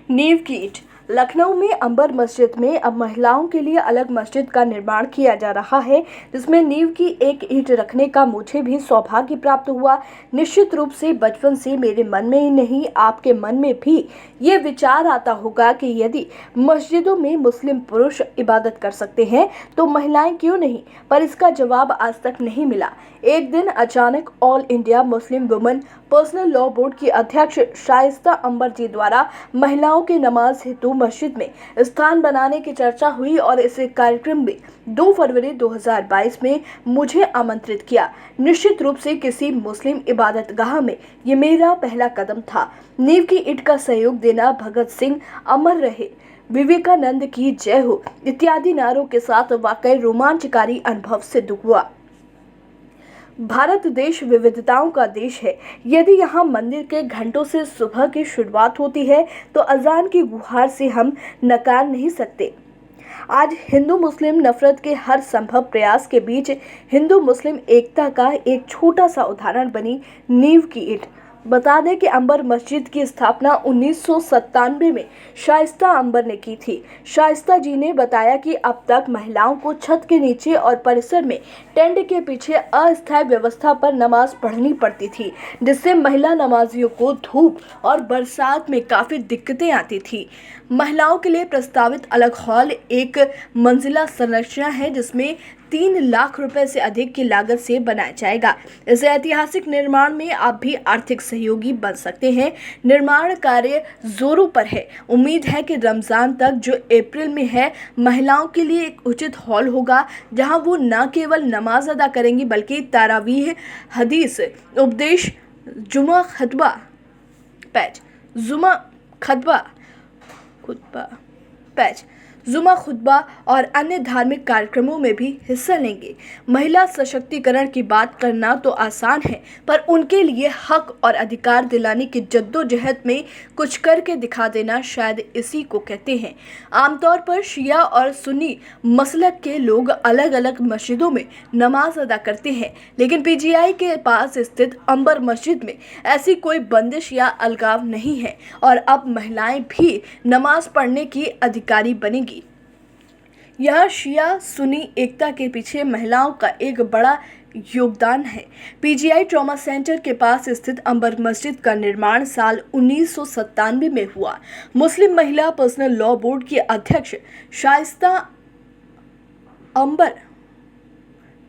नींव की ईंट। लखनऊ में अंबर मस्जिद में अब महिलाओं के लिए अलग मस्जिद का निर्माण किया जा रहा है, जिसमें नींव की एक ईंट रखने का मुझे भी सौभाग्य प्राप्त हुआ। निश्चित रूप से बचपन से मेरे मन में ही नहीं, आपके मन में भी ये विचार आता होगा कि यदि मस्जिदों में मुस्लिम पुरुष इबादत कर सकते हैं तो महिलाएं क्यों नहीं, पर इसका जवाब आज तक नहीं मिला। एक दिन अचानक all India Muslim women personal law board की अध्यक्ष शाइस्ता अंबर जी द्वारा महिलाओं के नमाज हेतु मस्जिद में स्थान बनाने की चर्चा हुई और इस कार्यक्रम में 2 फरवरी 2022 में मुझे आमंत्रित किया। निश्चित रूप से किसी मुस्लिम इबादतगाह में ये मेरा पहला कदम था। नींव की ईंट का सहयोग देना भगत सिंह अमर रहे, विवेकानंद की जय हो इत्यादि नारों के साथ वाकई रोमांचकारी अनुभव सिद्ध हुआ। भारत देश विविधताओं का देश है। यदि यहाँ मंदिर के घंटों से सुबह की शुरुआत होती है तो अजान की गुहार से हम नकार नहीं सकते। आज हिंदू मुस्लिम नफरत के हर संभव प्रयास के बीच हिंदू मुस्लिम एकता का एक छोटा सा उदाहरण बनी नींव की ईंट। बता दें कि अंबर मस्जिद की स्थापना 1997 में शाइस्ता अंबर ने की थी। शाइस्ता जी ने बताया कि अब तक महिलाओं को छत के नीचे और परिसर में टेंट के पीछे अस्थायी व्यवस्था पर नमाज पढ़नी पड़ती थी, जिससे महिला नमाजियों को धूप और बरसात में काफ़ी दिक्कतें आती थी। महिलाओं के लिए प्रस्तावित अलग हॉल एक मंजिला संरचना है, जिसमें 3 लाख रुपए से अधिक की लागत से बनाया जाएगा। इस ऐतिहासिक निर्माण में आप भी आर्थिक सहयोगी बन सकते हैं। निर्माण कार्य जोरों पर है। उम्मीद है कि रमज़ान तक, जो अप्रैल में है, महिलाओं के लिए एक उचित हॉल होगा, जहां वो न केवल नमाज अदा करेंगी बल्कि तरावीह, हदीस, उपदेश, जुमा खतबा पैच, जुमा खुतबा और अन्य धार्मिक कार्यक्रमों में भी हिस्सा लेंगे। महिला सशक्तिकरण की बात करना तो आसान है, पर उनके लिए हक और अधिकार दिलाने की जद्दोजहद में कुछ करके दिखा देना शायद इसी को कहते हैं। आमतौर पर शिया और सुन्नी मसलक के लोग अलग अलग मस्जिदों में नमाज अदा करते हैं, लेकिन पीजीआई के पास स्थित अंबर मस्जिद में ऐसी कोई बंदिश या अलगाव नहीं है और अब महिलाएं भी नमाज पढ़ने की अधिकारी बनेंगी। यह शिया सुन्नी एकता के पीछे महिलाओं का एक बड़ा योगदान है। पीजीआई ट्रॉमा सेंटर के पास स्थित अंबर मस्जिद का निर्माण साल 1997 में हुआ। मुस्लिम महिला पर्सनल लॉ बोर्ड की अध्यक्ष शाइस्ता अंबर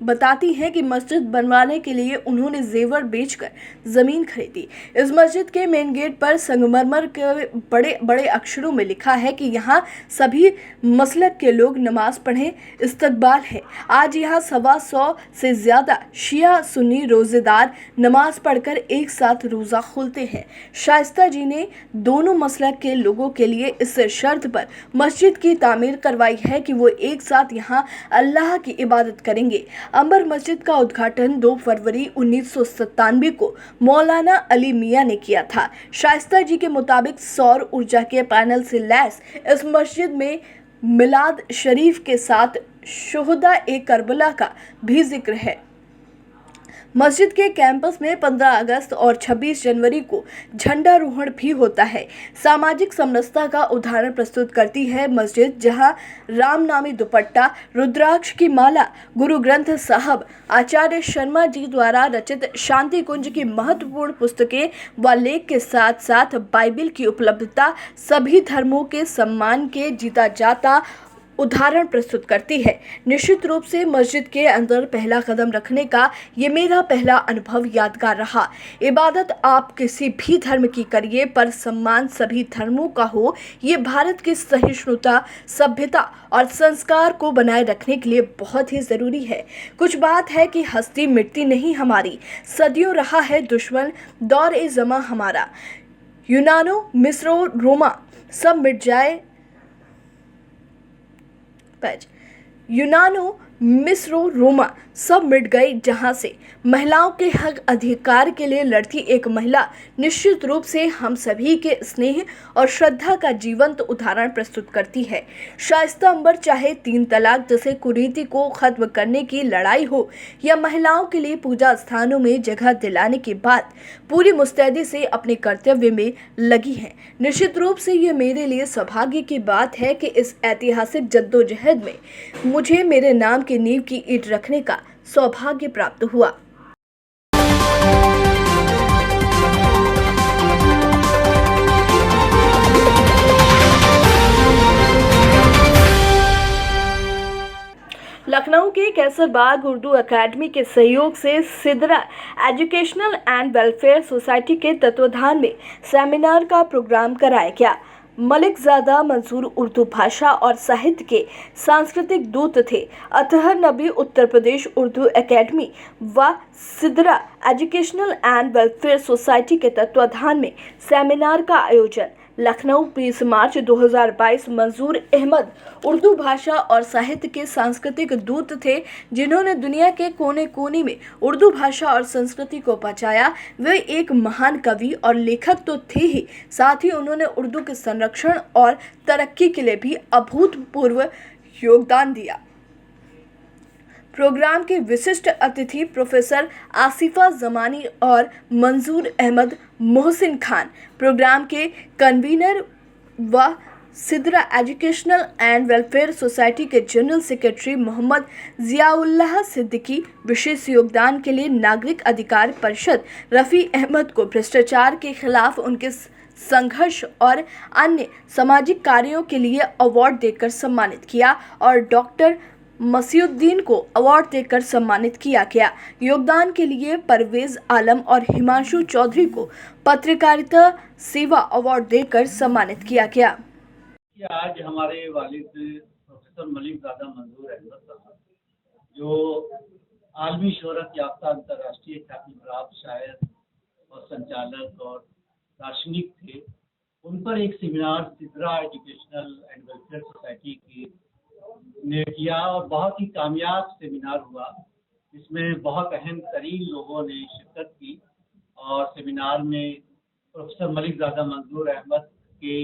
बताती हैं कि मस्जिद बनवाने के लिए उन्होंने जेवर बेचकर ज़मीन खरीदी। इस मस्जिद के मेन गेट पर संगमरमर के बड़े बड़े अक्षरों में लिखा है कि यहाँ सभी मसलक के लोग नमाज पढ़ें, इस्तकबाल है। आज यहाँ 125 से ज़्यादा शिया सुन्नी रोज़ेदार नमाज पढ़कर एक साथ रोज़ा खोलते हैं। शाइस्ता जी ने दोनों मसलक के लोगों के लिए इस शर्त पर मस्जिद की तामीर करवाई है कि वो एक साथ यहाँ अल्लाह की इबादत करेंगे। अंबर मस्जिद का उद्घाटन 2 फरवरी 1997 को मौलाना अली मियां ने किया था। शाइस्ता जी के मुताबिक सौर ऊर्जा के पैनल से लैस इस मस्जिद में मिलाद शरीफ के साथ शुहदा ए करबला का भी जिक्र है। मस्जिद के कैंपस में 15 अगस्त और 26 जनवरी को झंडारोहण भी होता है। सामाजिक समरसता का उदाहरण प्रस्तुत करती है मस्जिद, जहां रामनामी दुपट्टा, रुद्राक्ष की माला, गुरु ग्रंथ साहब, आचार्य शर्मा जी द्वारा रचित शांति कुंज की महत्वपूर्ण पुस्तकें व लेख के साथ साथ बाइबिल की उपलब्धता सभी धर्मों के सम्मान के जीता जाता उदाहरण प्रस्तुत करती है। निश्चित रूप से मस्जिद के अंदर पहला कदम रखने का ये मेरा पहला अनुभव यादगार रहा। इबादत आप किसी भी धर्म की करिए, पर सम्मान सभी धर्मों का हो, ये भारत की सहिष्णुता, सभ्यता और संस्कार को बनाए रखने के लिए बहुत ही ज़रूरी है। कुछ बात है कि हस्ती मिटती नहीं हमारी, सदियों रहा है दुश्मन दौर ए ज़मा हमारा। यूनानो मिस्रो रोमा सब मिट जाए यूनानो मिस्रो रोमा सब मिट गई जहां से महिलाओं के हक अधिकार के लिए लड़ती एक महिला निश्चित रूप से हम सभी के स्नेह और श्रद्धा का जीवंत उदाहरण प्रस्तुत करती है। शाइस्ता अंबर चाहे 3 तलाक जैसे कुरीति को खत्म करने की लड़ाई हो या महिलाओं के लिए पूजा स्थानों में जगह दिलाने की बात, पूरी मुस्तैदी से अपने कर्तव्य में लगी है। निश्चित रूप से ये मेरे लिए सौभाग्य की बात है कि इस ऐतिहासिक जद्दोजहद में मुझे मेरे नाम की नींव की ईंट रखने का सौभाग्य प्राप्त हुआ। लखनऊ के कैसरबाग उर्दू एकेडमी के सहयोग से Sidra educational and welfare society के तत्वाधान में सेमिनार का प्रोग्राम कराया गया। मलिकजादा मंसूर उर्दू भाषा और साहित्य के सांस्कृतिक दूत थे। अतहर नबी उत्तर प्रदेश उर्दू एकेडमी व Sidra educational and welfare society के तत्वाधान में सेमिनार का आयोजन लखनऊ 20 मार्च 2022। मंजूर अहमद उर्दू भाषा और साहित्य के सांस्कृतिक दूत थे, जिन्होंने दुनिया के कोने कोने में उर्दू भाषा और संस्कृति को पहुंचाया। वे एक महान कवि और लेखक तो थे ही, साथ ही उन्होंने उर्दू के संरक्षण और तरक्की के लिए भी अभूतपूर्व योगदान दिया। प्रोग्राम के विशिष्ट अतिथि प्रोफेसर आसिफा जमानी और मंजूर अहमद मोहसिन खान, प्रोग्राम के कन्वीनर व Sidra educational and welfare society के जनरल सेक्रेटरी मोहम्मद जियाउल्लाह सिद्दीकी। विशेष योगदान के लिए नागरिक अधिकार परिषद रफ़ी अहमद को भ्रष्टाचार के खिलाफ उनके संघर्ष और अन्य सामाजिक कार्यों के लिए अवार्ड देकर सम्मानित किया और डॉक्टर मसीउद्दीन को अवार्ड देकर सम्मानित किया गया। योगदान के लिए परवेज आलम और हिमांशु चौधरी को पत्रकारिता सेवा अवार्ड देकर सम्मानित किया गया। आज हमारे वालिद प्रोफेसर मलिकजादा मंजूर अहमद साहब, जो आलमी शोहरत याफ्ता अंतर्राष्ट्रीय ख्याति प्राप्त शायर और संचालक और दार्शनिक थे, उन पर एक seminar Sidra educational and welfare society की ने किया और बहुत ही कामयाब सेमिनार हुआ। इसमें बहुत अहम तरीन लोगों ने शिरकत की और सेमिनार में प्रोफेसर मलिकजादा मंजूर अहमद के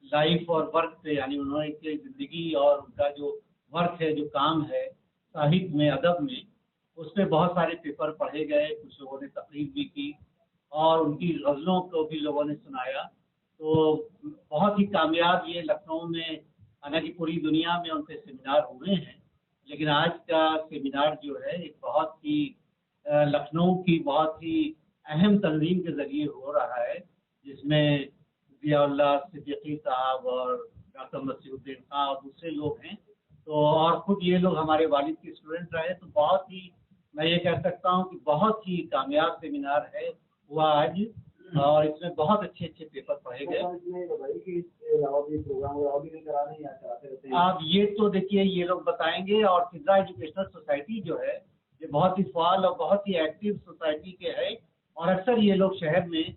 लाइफ और वर्क पे, यानी उन्होंने की ज़िंदगी और उनका जो वर्क है, जो काम है साहित्य में, अदब में, उस पर बहुत सारे पेपर पढ़े गए। कुछ लोगों ने तकरीर भी की और उनकी गज़लों को भी लोगों ने सुनाया। तो बहुत ही कामयाब ये लखनऊ में, हालांकि पूरी दुनिया में उनके सेमिनार हुए हैं, लेकिन आज का सेमिनार जो है एक बहुत ही लखनऊ की बहुत ही अहम तंजीम के ज़रिए हो रहा है, जिसमें जियाउल्लाह सिद्दीकी साहब और डॉक्टर मसीउद्दीन खान और दूसरे लोग हैं। तो और खुद ये लोग हमारे वालिद के स्टूडेंट रहे। तो बहुत ही, मैं ये कह सकता हूँ कि बहुत ही कामयाब सेमिनार है हुआ आज, और इसमें बहुत अच्छे अच्छे पेपर पढ़े गए। आप ये तो देखिए, ये लोग बताएंगे। और सिदरा एजुकेशनल सोसाइटी जो है, ये बहुत ही फाल और बहुत ही एक्टिव सोसाइटी के है। और अक्सर ये लोग शहर में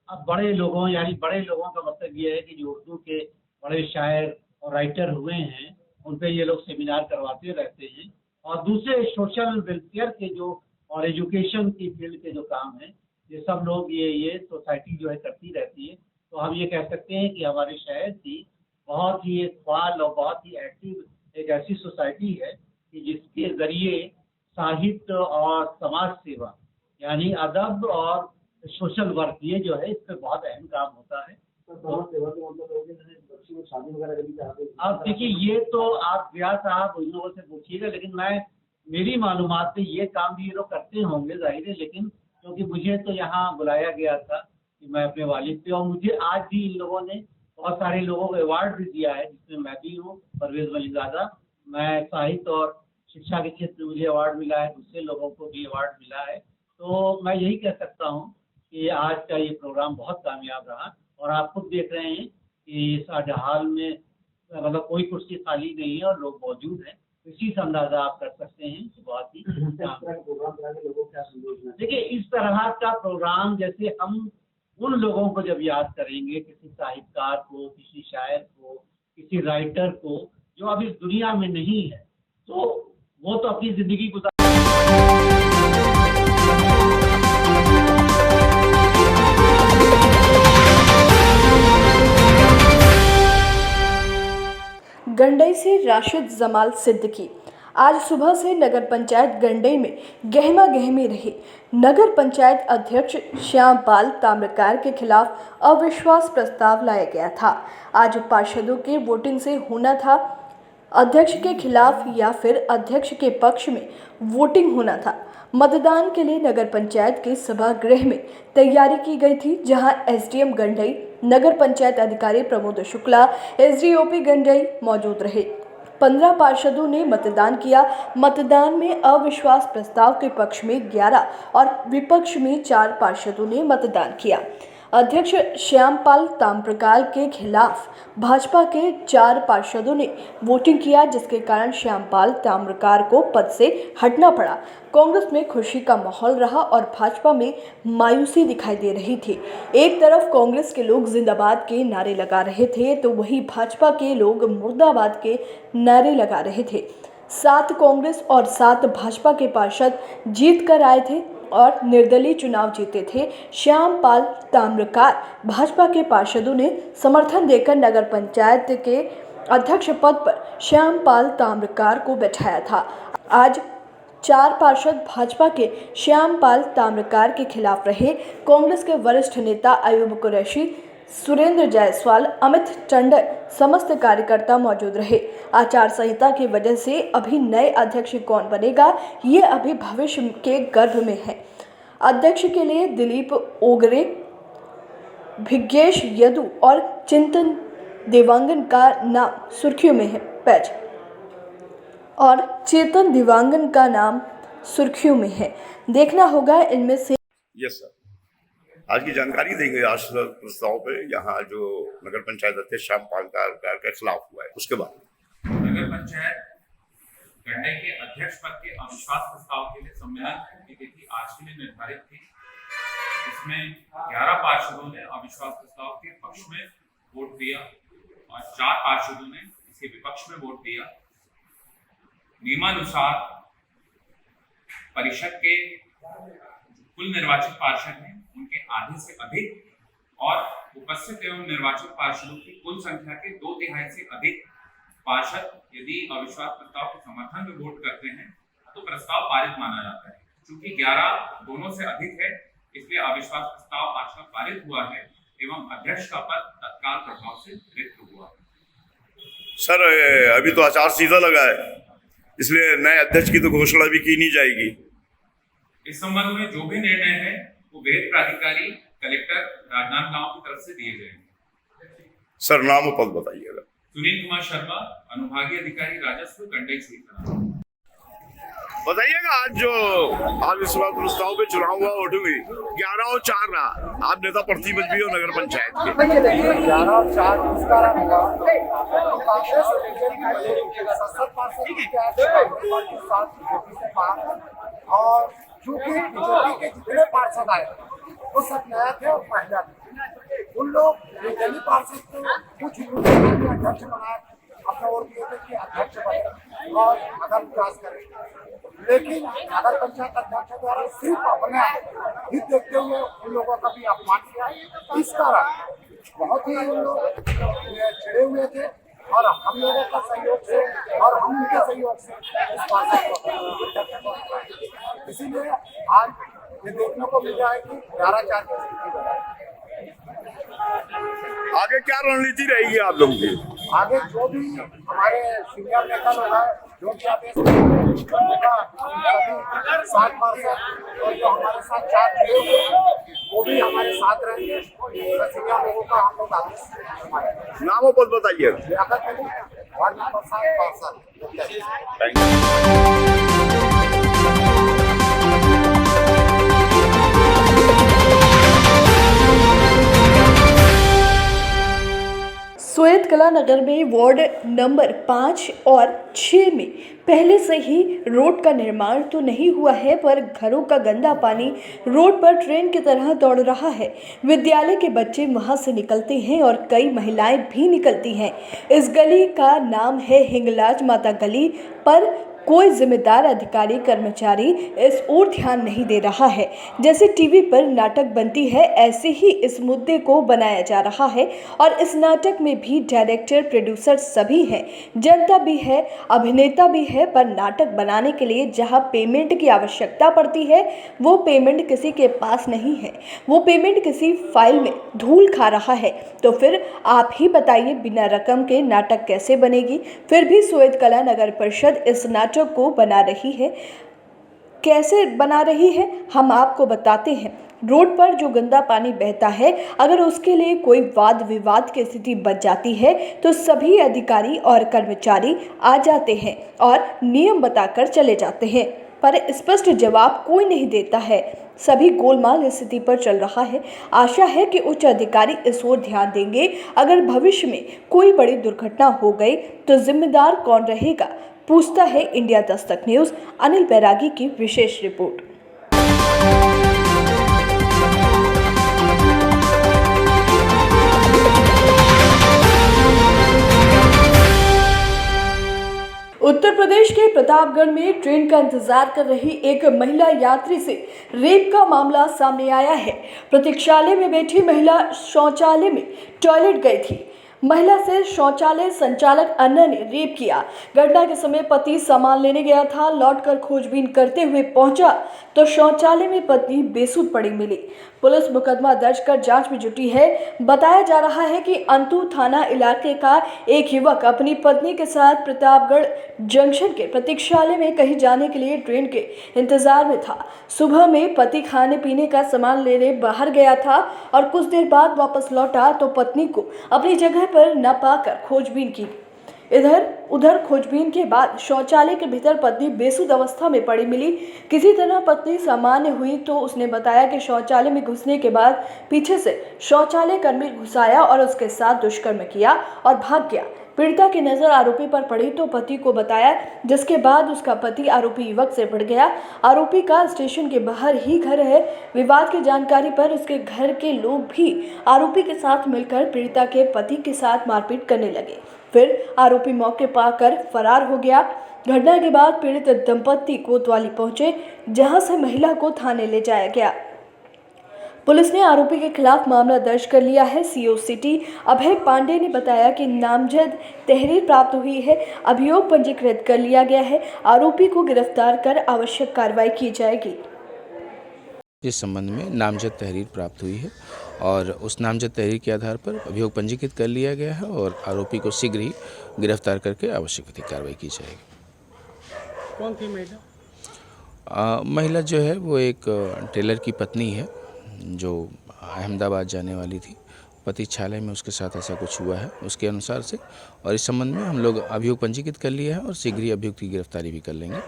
अब बड़े लोगों, यानी बड़े लोगों का मतलब ये है कि जो उर्दू के बड़े शायर और राइटर हुए हैं, उन पे ये लोग सेमिनार करवाते रहते हैं। और दूसरे सोशल वेलफेयर के जो और एजुकेशन की फील्ड के जो काम हैं, ये सब लोग ये सोसाइटी जो है करती रहती है। तो हम ये कह सकते हैं कि हमारे शहर की बहुत ही एक फाल और बहुत ही एक्टिव एक ऐसी सोसाइटी है कि जिसके ज़रिए साहित्य और समाज सेवा, यानी अदब और सोशल वर्क, ये जो है इस पर बहुत अहम काम होता है। अब देखिए, ये तो आप रियाज साहब इन लोगों से पूछिएगा, लेकिन मेरी मालूमात से ये काम भी ये लोग करते होंगे जाहिर है, लेकिन क्योंकि मुझे तो यहाँ बुलाया गया था कि मैं अपने वालिद पे, और मुझे आज भी इन लोगों ने बहुत सारे लोगों को अवार्ड भी दिया है, जिसमें मैं भी हूँ, परवेज मलिकजादा। मैं साहित्य और शिक्षा के क्षेत्र में मुझे अवार्ड मिला है, दूसरे लोगों को भी अवार्ड मिला है। तो मैं यही कह सकता हूँ कि आज का ये प्रोग्राम बहुत कामयाब रहा। और आप खुद देख रहे हैं कि इस हॉल में मतलब कोई कुर्सी खाली नहीं है और लोग मौजूद हैं। इसी से अंदाजा आप कर सकते हैं कि बहुत ही देखिए, इस तरह का प्रोग्राम जैसे हम उन लोगों को जब याद करेंगे, किसी साहित्यकार को, किसी शायर को, किसी राइटर को, जो अब इस दुनिया में नहीं है, तो वो तो अपनी जिंदगी गुजार गंडई से राशिद जमाल सिद्दीकी। आज सुबह से नगर पंचायत गंडई में गहमा गहमी रही। नगर पंचायत अध्यक्ष श्यामपाल ताम्रकार के खिलाफ अविश्वास प्रस्ताव लाया गया था। आज पार्षदों के वोटिंग से होना था अध्यक्ष के खिलाफ या फिर अध्यक्ष के पक्ष में वोटिंग होना था। मतदान के लिए नगर पंचायत के सभागृह में तैयारी की गई थी, जहां एसडीएम गंडई, नगर पंचायत अधिकारी प्रमोद शुक्ला, एसडीओपी गंडई मौजूद रहे। 15 पार्षदों ने मतदान किया। मतदान में अविश्वास प्रस्ताव के पक्ष में 11 और विपक्ष में 4 पार्षदों ने मतदान किया। अध्यक्ष श्यामपाल ताम्रकार के खिलाफ भाजपा के 4 पार्षदों ने वोटिंग किया, जिसके कारण श्यामपाल ताम्रकार को पद से हटना पड़ा। कांग्रेस में खुशी का माहौल रहा और भाजपा में मायूसी दिखाई दे रही थी। एक तरफ कांग्रेस के लोग जिंदाबाद के नारे लगा रहे थे, तो वहीं भाजपा के लोग मुर्दाबाद के नारे लगा रहे थे। 7 कांग्रेस और 7 भाजपा के पार्षद जीत कर आए थे और निर्दलीय चुनाव जीते थे। श्यामपाल ताम्रकार भाजपा के पार्षदों ने समर्थन देकर नगर पंचायत के अध्यक्ष पद पर श्यामपाल ताम्रकार को बैठाया था। आज 4 पार्षद भाजपा के श्यामपाल ताम्रकार के खिलाफ रहे। कांग्रेस के वरिष्ठ नेता अयूब कुरैशी, सुरेंद्र जायसवाल, अमित टंडन, समस्त कार्यकर्ता मौजूद रहे। आचार संहिता की वजह से अभी नए अध्यक्ष कौन बनेगा, ये अभी भविष्य के गर्भ में है। अध्यक्ष के लिए दिलीप ओगरे, भिग्येश यदु और चिंतन देवांगन का नाम सुर्खियों में है। चेतन दिवांगन का नाम सुर्खियों में है। देखना होगा इनमें से। यस सर, आज की जानकारी देंगे आश्वासन प्रस्ताव पे। यहाँ जो नगर पंचायत अध्यक्ष श्यामपाल ताम्रकार के खिलाफ हुआ है, उसके बाद नगर पंचायत गंडई के अध्यक्ष पद के अविश्वास प्रस्ताव के लिए सम्मेलन की तिथि आज के लिए निर्धारित थी। इसमें 11 पार्षदों ने अविश्वास प्रस्ताव के पक्ष में वोट दिया और 4 पार्षदों ने इसके विपक्ष में वोट दिया। नियमानुसार परिषद के कुल निर्वाचित पार्षद हैं, उनके आधे से अधिक और उपस्थित एवं निर्वाचित पार्षदों की कुल संख्या के 2/3 से अधिक पार्षद यदि अविश्वास प्रस्ताव के समर्थन में वोट करते हैं तो प्रस्ताव पारित माना जाता है। चूंकि 11 दोनों से अधिक है, इसलिए अविश्वास प्रस्ताव आज का पारित हुआ है एवं अध्यक्ष का पद तत्काल प्रभाव से रिक्त हुआ। सर, अभी तो आचार संहिता लगा है, इसलिए नए अध्यक्ष की तो घोषणा भी की नहीं जाएगी। इस संबंध में जो भी निर्णय है वो वेद प्राधिकारी कलेक्टर राजनांदगांव की तरफ से दिए गए। सर, नाम और पद बताइएगा। सुनील कुमार शर्मा, अनुभागीय अधिकारी राजस्व, गंडई क्षेत्र। बताइएगा, आज जो अविश्वास प्रस्ताव पे चुनाव हुआ, वोटिंग हुई 11 और 4 रहा। आप नेता प्रतिपक्ष भी हो नगर पंचायत के। 11 और 4 इस कारण हुआ, कांग्रेस और चूंकि बीजेपी के जितने पार्षद आए वो सब नया थे और महिला थे। उन लोग निर्दलीय पार्षद को कुछ अध्यक्ष बनाए, अपना वोट दिए थे कि अध्यक्ष बने और नगर विकास करें। लेकिन नगर पंचायत अध्यक्ष द्वारा सिर्फ अपने हित देखते हुए उन लोगों का भी अपमान किया। इस कारण बहुत ही उन लोग चिड़े हुए थे और हम लोगों का सहयोग से और हम उनके सहयोग से इस पार्षद को, इसीलिए आज ये देखने को मिल रहा है कि 11-4 की स्थिति बनी। आगे क्या रणनीति रहेगी आप लोगों की? आगे जो भी हमारे सीनियर नेता लोग हैं, जो भी आदेश होगा, सभी 7 पार्षद और जो हमारे साथ 4 जुड़े हुए हैं वो भी हमारे साथ रहेंगे। सीनियर लोगों का हम लोग आदेश। नाम और पद बताइए। वार्ड नंबर 7 पार्षद। Thank you. सोयत कला नगर में वार्ड नंबर 5 और 6 में पहले से ही रोड का निर्माण तो नहीं हुआ है, पर घरों का गंदा पानी रोड पर ट्रेन की तरह दौड़ रहा है। विद्यालय के बच्चे वहां से निकलते हैं और कई महिलाएं भी निकलती हैं। इस गली का नाम है हिंगलाज माता गली, पर कोई जिम्मेदार अधिकारी कर्मचारी इस ओर ध्यान नहीं दे रहा है। जैसे टीवी पर नाटक बनती है, ऐसे ही इस मुद्दे को बनाया जा रहा है और इस नाटक में भी डायरेक्टर, प्रोड्यूसर सभी हैं, जनता भी है, अभिनेता भी है, पर नाटक बनाने के लिए जहां पेमेंट की आवश्यकता पड़ती है वो पेमेंट किसी के पास नहीं है, वो पेमेंट किसी फाइल में धूल खा रहा है। तो फिर आप ही बताइए, बिना रकम के नाटक कैसे बनेगी? फिर भी सोएतकला नगर परिषद इस नाटक को बना रही है। कैसे बना रही है हम आपको बताते हैं। रोड पर जो गंदा पानी बहता है, अगर उसके लिए कोई वाद विवाद की स्थिति बच जाती है तो सभी अधिकारी और कर्मचारी आ जाते हैं और नियम बताकर चले जाते हैं, पर स्पष्ट जवाब कोई नहीं देता है। सभी गोलमाल स्थिति पर चल रहा है। आशा है कि उच्च अधिकारी इस ओर ध्यान देंगे। अगर भविष्य में कोई बड़ी दुर्घटना हो गई तो जिम्मेदार कौन रहेगा, पूछता है इंडिया दस्तक न्यूज़। अनिल बैरागी की विशेष रिपोर्ट। उत्तर प्रदेश के प्रतापगढ़ में ट्रेन का इंतजार कर रही एक महिला यात्री से रेप का मामला सामने आया है। प्रतीक्षालय में बैठी महिला शौचालय में टॉयलेट गई थी। महिला से शौचालय संचालक अन्ना ने रेप किया। घटना के समय पति सामान लेने गया था। लौटकर खोजबीन करते हुए पहुंचा तो शौचालय में पत्नी बेसुध पड़ी मिली। पुलिस मुकदमा दर्ज कर जांच में जुटी है। बताया जा रहा है कि अंतु थाना इलाके का एक युवक अपनी पत्नी के साथ प्रतापगढ़ जंक्शन के प्रतीक्षालय में कहीं जाने के लिए ट्रेन के इंतजार में था। सुबह में पति खाने पीने का सामान लेने बाहर गया था और कुछ देर बाद वापस लौटा तो पत्नी को अपनी जगह पर न पाकर खोजबीन की। इधर उधर खोजबीन के बाद शौचालय के भीतर पत्नी बेसुध अवस्था में पड़ी मिली। किसी तरह पत्नी सामान्य हुई तो उसने बताया कि शौचालय में घुसने के बाद पीछे से शौचालय कर्मी घुसाया और उसके साथ दुष्कर्म किया और भाग गया। पीड़िता की नज़र आरोपी पर पड़ी तो पति को बताया, जिसके बाद उसका पति आरोपी युवक से भिड़ गया। आरोपी का स्टेशन के बाहर ही घर है। विवाद की जानकारी पर उसके घर के लोग भी आरोपी के साथ मिलकर पीड़िता के पति के साथ मारपीट करने लगे। फिर आरोपी मौके पाकर फरार हो गया। घटना के बाद पीड़ित दंपत्ति कोतवाली पहुंचे, जहां से महिला को थाने ले जाया गया। पुलिस ने आरोपी के खिलाफ मामला दर्ज कर लिया है। सीओ सिटी अभय पांडे ने बताया कि नामजद तहरीर प्राप्त हुई है, अभियोग पंजीकृत कर लिया गया है। आरोपी को गिरफ्तार कर आवश्यक कार्रवाई की जाएगी। इस संबंध में नामजद तहरीर प्राप्त हुई है और उस नामजद तहरीर के आधार पर अभियोग पंजीकृत कर लिया गया है और आरोपी को शीघ्र ही गिरफ्तार करके आवश्यक कार्रवाई की जाएगी। कौन थी महिला? महिला जो है वो एक टेलर की पत्नी है जो अहमदाबाद जाने वाली थी। प्रतीक्षालय में उसके साथ ऐसा कुछ हुआ है उसके अनुसार से, और इस संबंध में हम लोग अभियोग पंजीकृत कर लिया है और शीघ्र ही अभियुक्त की गिरफ्तारी भी कर लेंगे।